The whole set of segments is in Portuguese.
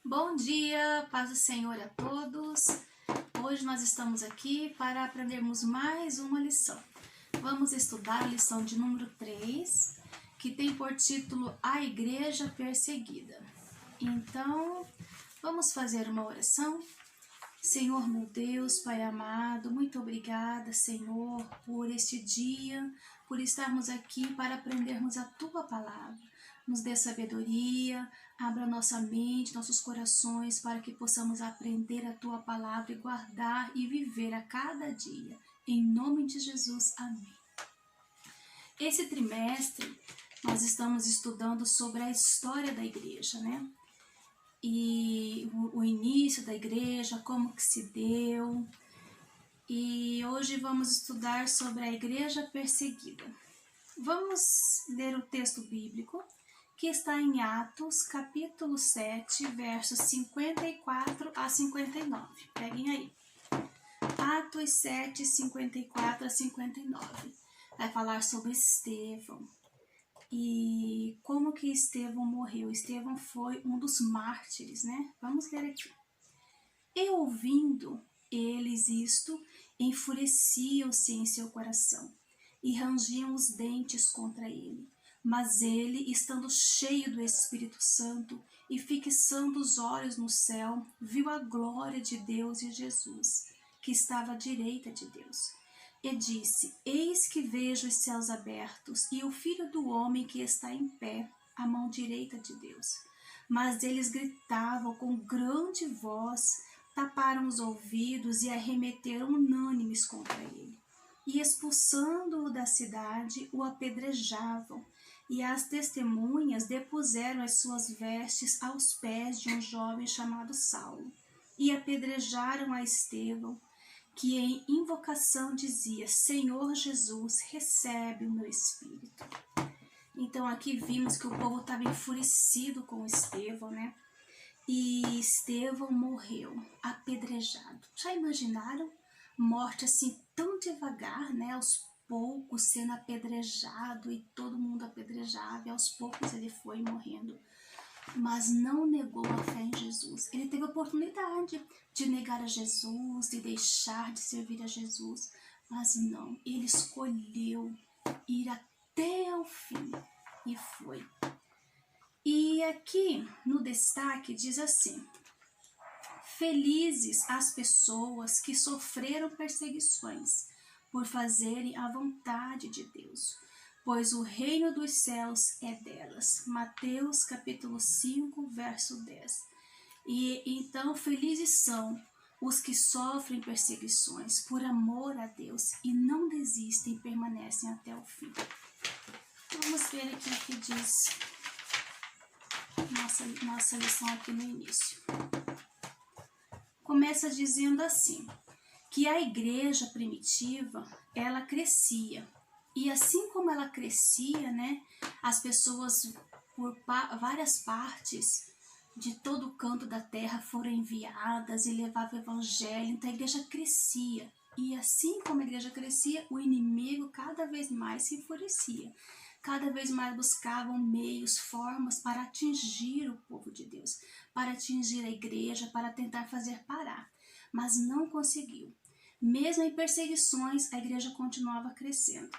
Bom dia, paz do Senhor a todos. Hoje nós estamos aqui para aprendermos mais uma lição. Vamos estudar a lição de número 3, que tem por título A Igreja Perseguida. Então, vamos fazer uma oração? Senhor meu Deus, Pai amado, muito obrigada, Senhor, por este dia, por estarmos aqui para aprendermos a Tua Palavra. Nos dê sabedoria, abra nossa mente, nossos corações, para que possamos aprender a Tua Palavra e guardar e viver a cada dia. Em nome de Jesus, amém. Esse trimestre, nós estamos estudando sobre a história da igreja, né? E o início da igreja, como que se deu. E hoje vamos estudar sobre a igreja perseguida. Vamos ler o texto bíblico que está em Atos, capítulo 7, versos 54 a 59. Peguem aí. Atos 7, 54 a 59. Vai falar sobre Estevão. E como que Estevão morreu? Estevão foi um dos mártires, né? Vamos ler aqui. E ouvindo eles isto, enfureciam-se em seu coração e rangiam os dentes contra ele. Mas ele, estando cheio do Espírito Santo e fixando os olhos no céu, viu a glória de Deus e Jesus, que estava à direita de Deus. E disse: Eis que vejo os céus abertos e o Filho do homem que está em pé, à mão direita de Deus. Mas eles gritavam com grande voz, taparam os ouvidos e arremeteram unânimes contra ele. E expulsando-o da cidade, o apedrejavam. E as testemunhas depuseram as suas vestes aos pés de um jovem chamado Saulo. E apedrejaram a Estevão, que em invocação dizia: Senhor Jesus, recebe o meu espírito. Então aqui vimos que o povo estava enfurecido com Estevão, né? E Estevão morreu apedrejado. Já imaginaram? Morte assim tão devagar, né? Aos poucos sendo apedrejado e todo mundo apedrejado, e aos poucos ele foi morrendo. Mas não negou a fé em Jesus. Ele teve a oportunidade de negar a Jesus, de deixar de servir a Jesus, mas não, ele escolheu ir até o fim e foi. E aqui no destaque diz assim: felizes as pessoas que sofreram perseguições por fazerem a vontade de Deus, pois o reino dos céus é delas. Mateus capítulo 5, verso 10. E então felizes são os que sofrem perseguições por amor a Deus e não desistem e permanecem até o fim. Vamos ver aqui o que diz nossa lição aqui no início. Começa dizendo assim, que a igreja primitiva, ela crescia. E assim como ela crescia, né, as pessoas por várias partes de todo o canto da terra foram enviadas e levavam o evangelho. Então a igreja crescia. E assim como a igreja crescia, o inimigo cada vez mais se enfurecia. Cada vez mais buscavam meios, formas para atingir o povo de Deus, para atingir a igreja, para tentar fazer parar. Mas não conseguiu. Mesmo em perseguições, a igreja continuava crescendo.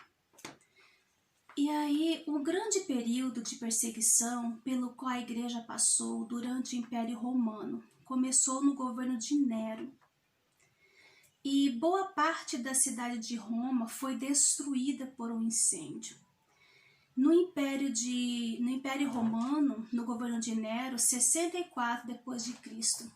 E aí, o grande período de perseguição pelo qual a igreja passou durante o Império Romano começou no governo de Nero. E boa parte da cidade de Roma foi destruída por um incêndio. No Império Romano, no governo de Nero, 64 depois de Cristo,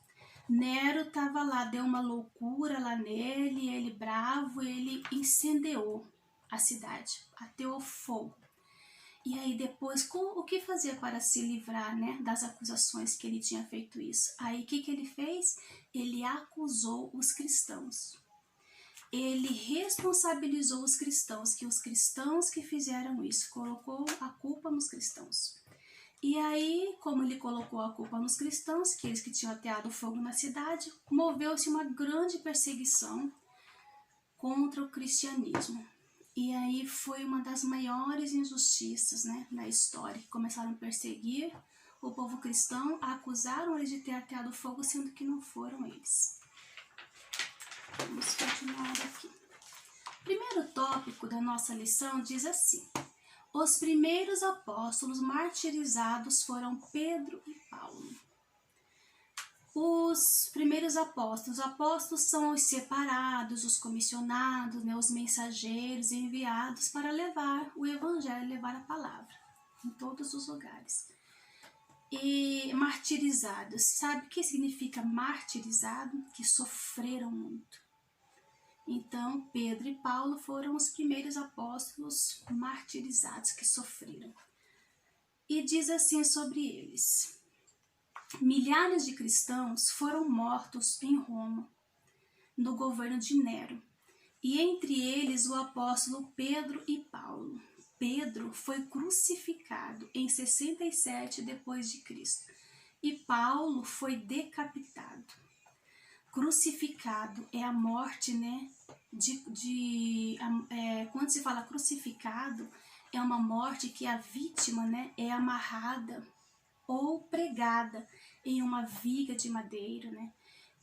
Nero estava lá, deu uma loucura lá nele, ele bravo, ele incendiou a cidade, ateou fogo. E aí depois, o que fazer para se livrar, né, das acusações que ele tinha feito isso? Aí o que ele fez? Ele acusou os cristãos. Ele responsabilizou os cristãos, que os cristãos que fizeram isso, colocou a culpa nos cristãos. E aí, como ele colocou a culpa nos cristãos, que eles que tinham ateado fogo na cidade, moveu-se uma grande perseguição contra o cristianismo. E aí foi uma das maiores injustiças, né, na história, que começaram a perseguir o povo cristão acusaram eles de ter ateado fogo, sendo que não foram eles. Vamos continuar aqui. O primeiro tópico da nossa lição diz assim: os primeiros apóstolos martirizados foram Pedro e Paulo. Os primeiros apóstolos. Os apóstolos são os separados, os comissionados, né, os mensageiros enviados para levar o evangelho, levar a palavra em todos os lugares. E martirizados. Sabe o que significa martirizado? Que sofreram muito. Então, Pedro e Paulo foram os primeiros apóstolos martirizados que sofreram. E diz assim sobre eles: milhares de cristãos foram mortos em Roma, no governo de Nero, e entre eles o apóstolo Pedro e Paulo. Pedro foi crucificado em 67 d.C. e Paulo foi decapitado. Crucificado é a morte, né? Quando se fala crucificado, é uma morte que a vítima, né, é amarrada ou pregada em uma viga de madeira, né?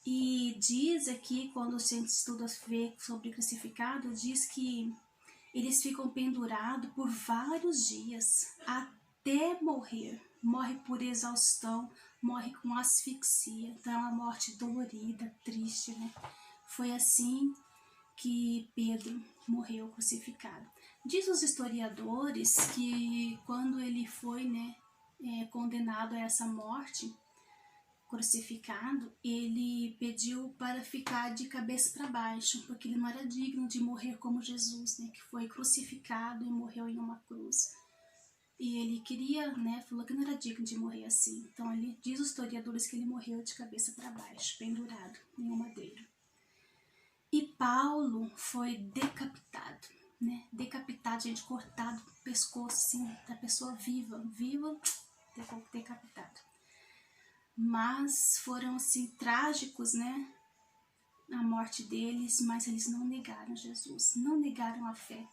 E diz aqui, quando a gente estuda sobre crucificado, diz que eles ficam pendurados por vários dias até morrer. Morre por exaustão, morre com asfixia. Então é uma morte dolorida, triste, né? Foi assim que Pedro morreu crucificado. Diz os historiadores que quando ele foi, né, condenado a essa morte, crucificado, ele pediu para ficar de cabeça para baixo, porque ele não era digno de morrer como Jesus, né, que foi crucificado e morreu em uma cruz. E ele queria, né, falou que não era digno de morrer assim. Então ele diz os historiadores que ele morreu de cabeça para baixo, pendurado em um madeiro. E Paulo foi decapitado, né? Decapitado, gente, cortado o pescoço, assim, da pessoa viva, decapitado. Mas foram, assim, trágicos, né? A morte deles, mas eles não negaram Jesus, não negaram a fé.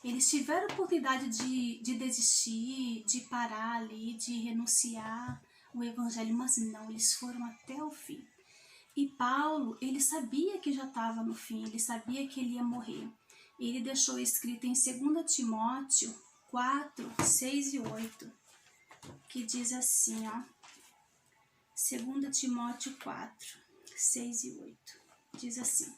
Eles tiveram a oportunidade de desistir, de parar ali, de renunciar o evangelho, mas não, eles foram até o fim. E Paulo, ele sabia que já estava no fim, ele sabia que ele ia morrer. Ele deixou escrito em 2 Timóteo 4, 6 e 8, que diz assim, ó, 2 Timóteo 4, 6 e 8, diz assim: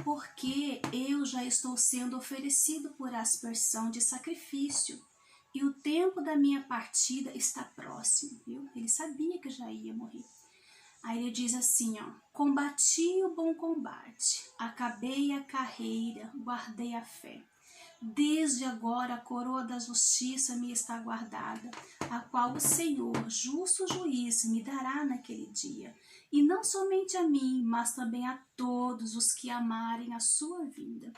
porque eu já estou sendo oferecido por aspersão de sacrifício, e o tempo da minha partida está próximo, viu? Ele sabia que já ia morrer. Aí ele diz assim, ó: combati o bom combate, acabei a carreira, guardei a fé. Desde agora a coroa da justiça me está guardada, a qual o Senhor, justo juiz, me dará naquele dia. E não somente a mim, mas também a todos os que amarem a sua vinda.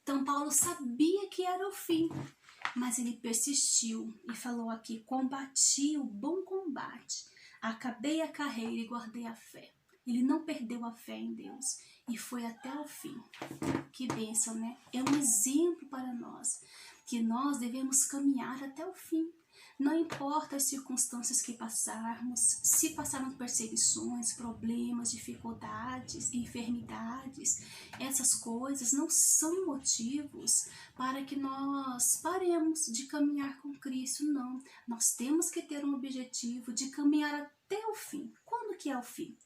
Então Paulo sabia que era o fim, mas ele persistiu e falou aqui: combati o bom combate, acabei a carreira e guardei a fé. Ele não perdeu a fé em Deus e foi até o fim. Que bênção, né? É um exemplo para nós, que nós devemos caminhar até o fim. Não importa as circunstâncias que passarmos, se passarmos perseguições, problemas, dificuldades, enfermidades, essas coisas não são motivos para que nós paremos de caminhar com Cristo, não. Nós temos que ter um objetivo de caminhar até o fim. Quando que é o fim?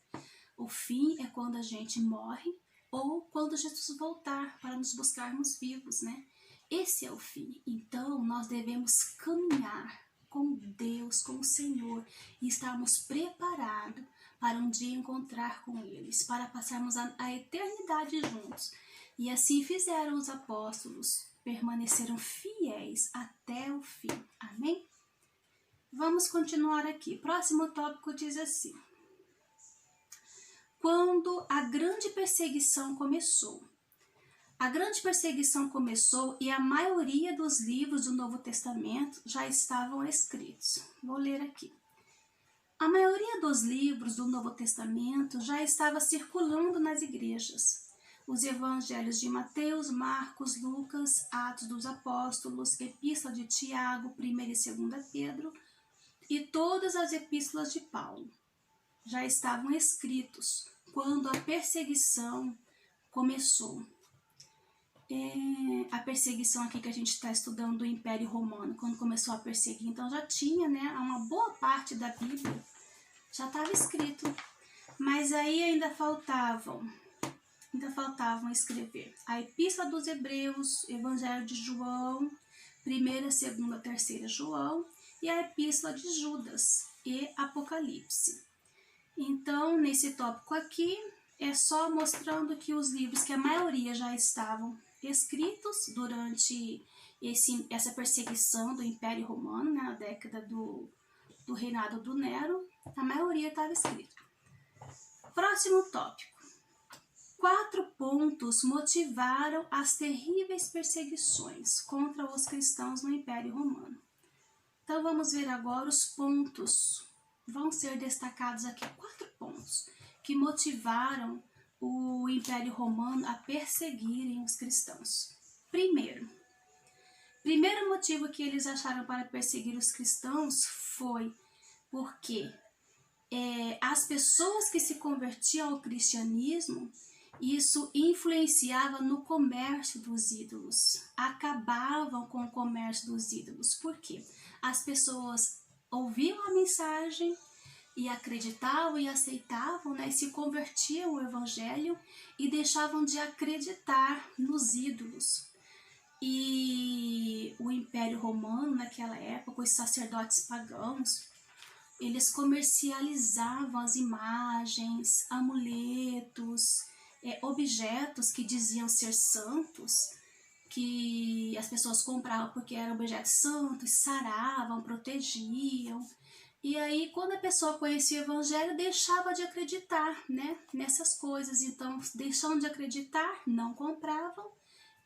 O fim é quando a gente morre ou quando Jesus voltar para nos buscarmos vivos, né? Esse é o fim. Então, nós devemos caminhar com Deus, com o Senhor, e estarmos preparados para um dia encontrar com eles, para passarmos a eternidade juntos. E assim fizeram os apóstolos, permaneceram fiéis até o fim. Amém? Vamos continuar aqui. Próximo tópico diz assim: quando a grande perseguição começou. A grande perseguição começou e a maioria dos livros do Novo Testamento já estavam escritos. Vou ler aqui. A maioria dos livros do Novo Testamento já estava circulando nas igrejas. Os evangelhos de Mateus, Marcos, Lucas, Atos dos Apóstolos, Epístola de Tiago, 1 e 2 Pedro, e todas as epístolas de Paulo já estavam escritos quando a perseguição começou. A perseguição aqui que a gente está estudando do Império Romano, quando começou a perseguir, então já tinha, né, uma boa parte da Bíblia já estava escrito, mas aí ainda faltavam escrever a Epístola dos Hebreus, Evangelho de João, 1ª, 2ª, 3ª João e a Epístola de Judas e Apocalipse. Então, nesse tópico aqui, é só mostrando que os livros, que a maioria já estavam escritos durante essa perseguição do Império Romano, né, na década do reinado do Nero, a maioria estava escrito. Próximo tópico. 4 pontos motivaram as terríveis perseguições contra os cristãos no Império Romano. Então vamos ver agora os pontos. Vão ser destacados aqui 4 pontos que motivaram o Império Romano a perseguirem os cristãos. Primeiro motivo que eles acharam para perseguir os cristãos foi porque as pessoas que se convertiam ao cristianismo, isso influenciava no comércio dos ídolos, acabavam com o comércio dos ídolos. Por quê? As pessoas ouviam a mensagem e acreditavam e aceitavam, né, e se convertiam ao evangelho e deixavam de acreditar nos ídolos. E o Império Romano, naquela época, os sacerdotes pagãos, eles comercializavam as imagens, amuletos, objetos que diziam ser santos, que as pessoas compravam porque eram objetos santos, saravam, protegiam. E aí, quando a pessoa conhecia o evangelho, deixava de acreditar, né, nessas coisas. Então, deixando de acreditar, não compravam.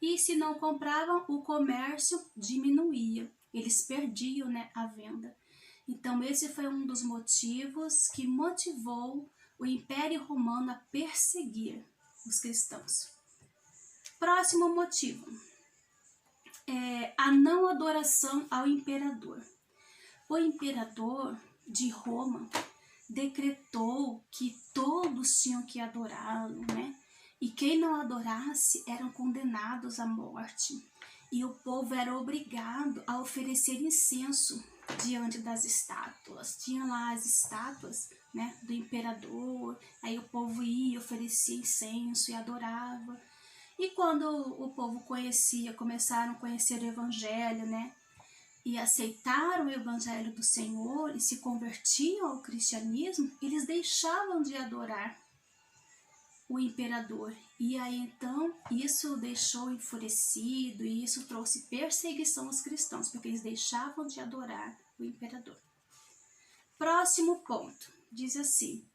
E se não compravam, o comércio diminuía. Eles perdiam, né, a venda. Então, esse foi um dos motivos que motivou o Império Romano a perseguir os cristãos. Próximo motivo. A não adoração ao imperador. O imperador de Roma decretou que todos tinham que adorá-lo, né? E quem não adorasse eram condenados à morte. E o povo era obrigado a oferecer incenso diante das estátuas. Tinha lá as estátuas, né, do imperador. Aí o povo ia, oferecia incenso e adorava. E quando o povo começaram a conhecer o evangelho, né, e aceitaram o evangelho do Senhor e se convertiam ao cristianismo, eles deixavam de adorar o imperador. E aí então isso deixou enfurecido e isso trouxe perseguição aos cristãos, porque eles deixavam de adorar o imperador. Próximo ponto, diz assim,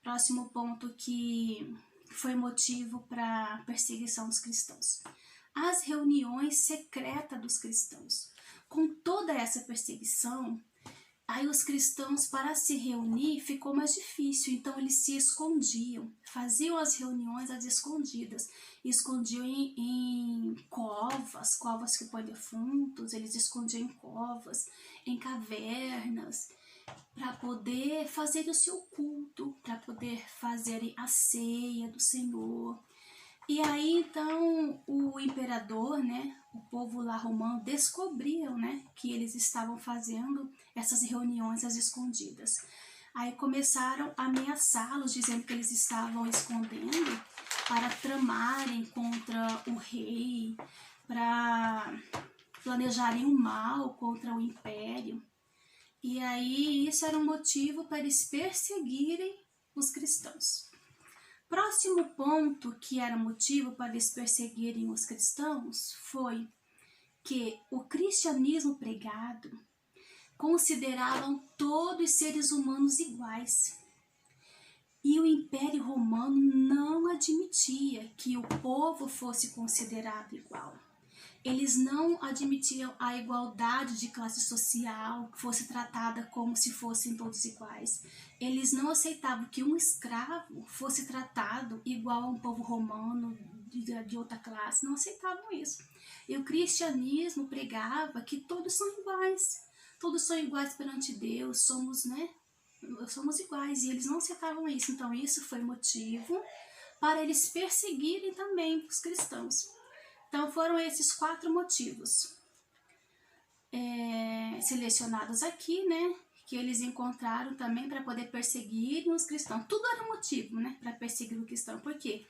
próximo ponto que foi motivo para perseguição dos cristãos. As reuniões secretas dos cristãos. Com toda essa perseguição, aí os cristãos, para se reunir, ficou mais difícil, então eles se escondiam, faziam as reuniões às escondidas, escondiam em covas que põem defuntos, eles escondiam em covas, em cavernas, para poder fazer o seu culto, para poder fazerem a ceia do Senhor. E aí então o imperador, né, o povo lá romano descobriam, né, que eles estavam fazendo essas reuniões às escondidas. Aí começaram a ameaçá-los, dizendo que eles estavam escondendo para tramarem contra o rei, para planejarem o mal contra o império. E aí isso era um motivo para eles perseguirem os cristãos. Próximo ponto que era motivo para eles perseguirem os cristãos foi que o cristianismo pregado consideravam todos os seres humanos iguais. E o Império Romano não admitia que o povo fosse considerado igual. Eles não admitiam a igualdade de classe social, que fosse tratada como se fossem todos iguais. Eles não aceitavam que um escravo fosse tratado igual a um povo romano de outra classe. Não aceitavam isso. E o cristianismo pregava que todos são iguais. todos são iguais perante Deus, somos, né? Somos iguais, e eles não aceitavam isso. Então isso foi motivo para eles perseguirem também os cristãos. Então foram esses 4 motivos selecionados aqui, né? Que eles encontraram também para poder perseguir os cristãos. Tudo era motivo, né? Para perseguir o cristão. Por quê?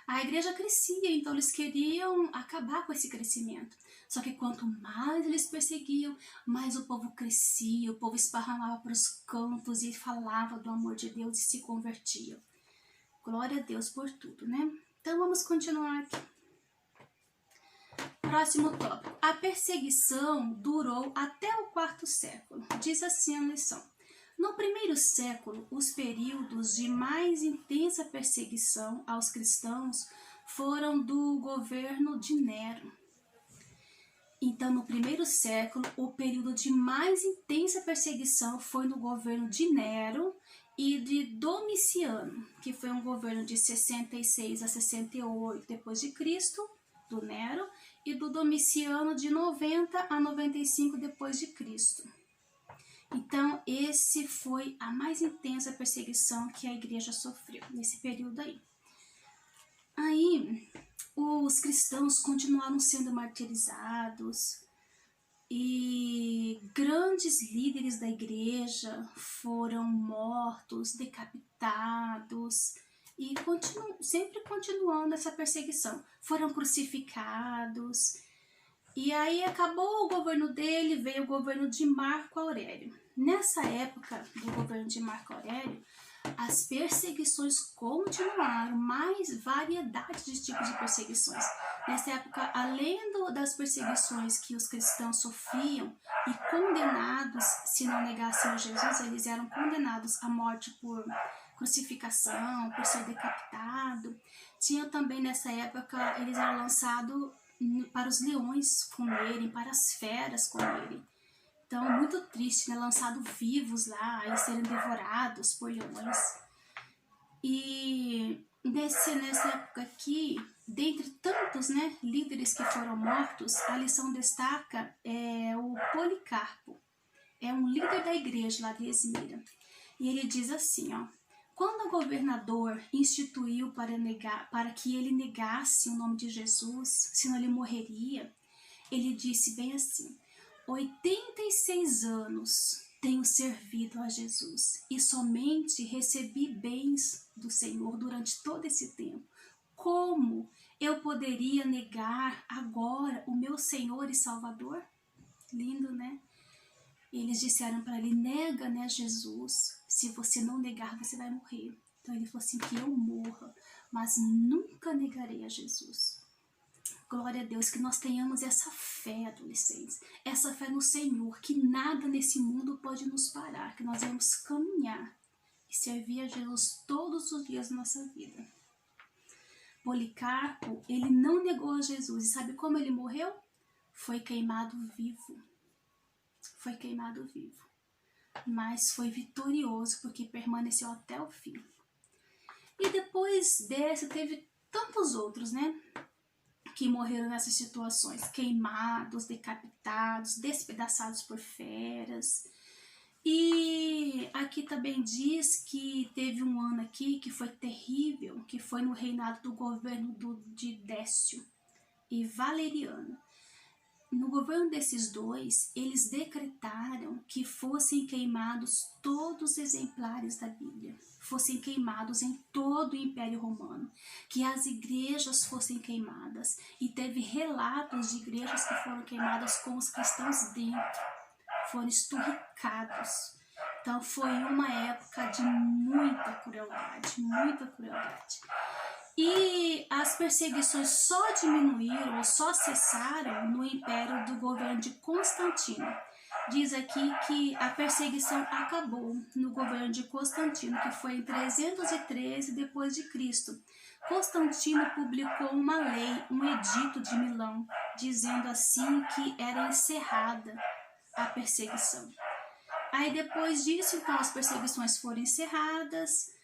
A igreja crescia, então eles queriam acabar com esse crescimento. Só que quanto mais eles perseguiam, mais o povo crescia, o povo esparramava para os cantos e falava do amor de Deus e se convertia. Glória a Deus por tudo, né? Então vamos continuar aqui. Próximo tópico. A perseguição durou até o 4º século. Diz assim a lição. No 1º século, os períodos de mais intensa perseguição aos cristãos foram do governo de Nero. Então, no 1º século, o período de mais intensa perseguição foi no governo de Nero e de Domiciano, que foi um governo de 66 a 68 depois de Cristo, do Nero, e do Domiciano de 90 a 95 depois de Cristo. Então, esse foi a mais intensa perseguição que a igreja sofreu nesse período aí. Aí, os cristãos continuaram sendo martirizados e grandes líderes da igreja foram mortos, decapitados e sempre continuando essa perseguição. Foram crucificados. E aí acabou o governo dele, veio o governo de Marco Aurélio. Nessa época do governo de Marco Aurélio, as perseguições continuaram, mais variedade de tipos de perseguições. Nessa época, além das perseguições que os cristãos sofriam e condenados, se não negassem a Jesus, eles eram condenados à morte por crucificação, por ser decapitado. Tinha também nessa época, eles eram lançados para os leões comerem, para as feras comerem. Então, muito triste, né? Lançados vivos lá e serem devorados por leões. E nessa época aqui, dentre tantos, né, líderes que foram mortos, a lição destaca o Policarpo. É um líder da igreja lá de Esmira. E ele diz assim, ó. Quando o governador instituiu para que ele negasse o nome de Jesus, senão ele morreria, ele disse bem assim: 86 anos tenho servido a Jesus e somente recebi bens do Senhor durante todo esse tempo. Como eu poderia negar agora o meu Senhor e Salvador? Lindo, né? Eles disseram para ele: nega, né, Jesus. Se você não negar, você vai morrer. Então ele falou assim: que eu morra, mas nunca negarei a Jesus. Glória a Deus, que nós tenhamos essa fé, adolescentes, essa fé no Senhor, que nada nesse mundo pode nos parar, que nós vamos caminhar e servir a Jesus todos os dias da nossa vida. Policarpo, ele não negou a Jesus, e sabe como ele morreu? Foi queimado vivo. Foi queimado vivo, mas foi vitorioso porque permaneceu até o fim. E depois dessa teve tantos outros, né, que morreram nessas situações, queimados, decapitados, despedaçados por feras. E aqui também diz que teve um ano aqui que foi terrível, que foi no reinado do governo de Décio e Valeriano. No governo desses dois, eles decretaram que fossem queimados todos os exemplares da Bíblia, fossem queimados em todo o Império Romano, que as igrejas fossem queimadas, e teve relatos de igrejas que foram queimadas com os cristãos dentro, foram esturricados. Então foi uma época de muita crueldade, muita crueldade. E as perseguições só diminuíram ou só cessaram no império do governo de Constantino. Diz aqui que a perseguição acabou no governo de Constantino, que foi em 313 depois de Cristo. Constantino publicou uma lei, um edito de Milão, dizendo assim que era encerrada a perseguição. Aí depois disso, então, as perseguições foram encerradas.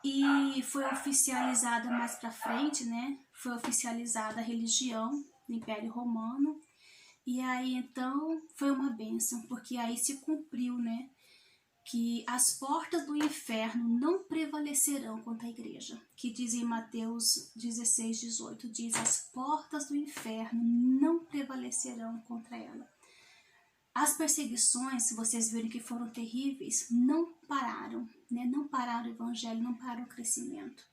E foi oficializada mais para frente, né? Foi oficializada a religião do Império Romano. E aí então foi uma bênção, porque aí se cumpriu, né? Que as portas do inferno não prevalecerão contra a igreja, que diz em Mateus 16:18, diz: as portas do inferno não prevalecerão contra ela. As perseguições, se vocês verem que foram terríveis, não pararam, né? Não pararam o evangelho, não pararam o crescimento.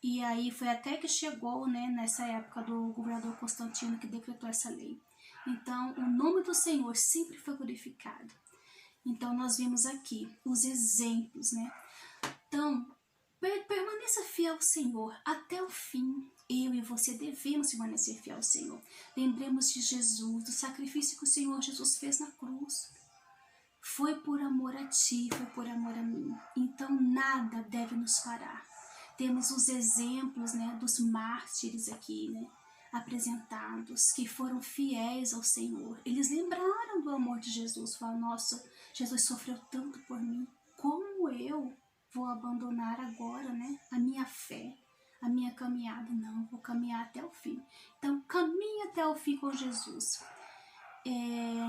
E aí foi até que chegou, né, nessa época do governador Constantino, que decretou essa lei. Então, o nome do Senhor sempre foi glorificado. Então, nós vimos aqui os exemplos, né? Então, permaneça fiel ao Senhor até o fim. Eu e você devemos permanecer fiel ao Senhor. Lembremos de Jesus, do sacrifício que o Senhor Jesus fez na cruz. Foi por amor a ti, foi por amor a mim. Então, nada deve nos parar. Temos os exemplos, né, dos mártires aqui, né, apresentados, que foram fiéis ao Senhor. Eles lembraram do amor de Jesus, falaram: nossa, Jesus sofreu tanto por mim, como eu vou abandonar agora, né, a minha fé, a minha caminhada? Não, vou caminhar até o fim. Então, caminhe até o fim com Jesus.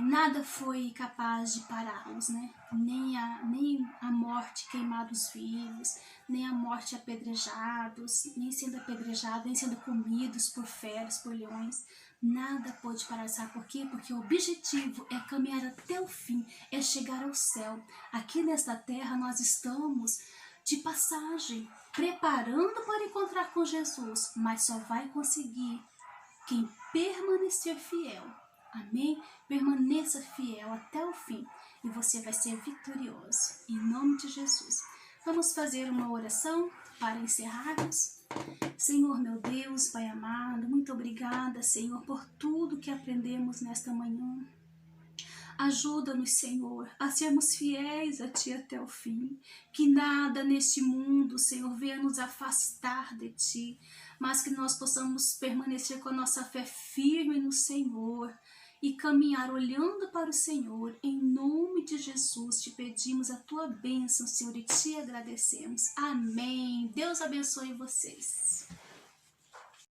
Nada foi capaz de pará-los, né? Nem a morte, queimados vivos, nem a morte apedrejados, nem sendo apedrejados, nem sendo comidos por feras, por leões. Nada pôde parar. Sabe por quê? Porque o objetivo é caminhar até o fim, é chegar ao céu. Aqui nesta terra nós estamos de passagem, preparando para encontrar com Jesus, mas só vai conseguir quem permanecer fiel. Amém? Permaneça fiel até o fim e você vai ser vitorioso. Em nome de Jesus. Vamos fazer uma oração para encerrarmos. Senhor meu Deus, Pai amado, muito obrigada, Senhor, por tudo que aprendemos nesta manhã. Ajuda-nos, Senhor, a sermos fiéis a Ti até o fim. Que nada neste mundo, Senhor, venha nos afastar de Ti, mas que nós possamos permanecer com a nossa fé firme no Senhor e caminhar olhando para o Senhor. Em nome de Jesus, te pedimos a Tua bênção, Senhor, e te agradecemos. Amém. Deus abençoe vocês.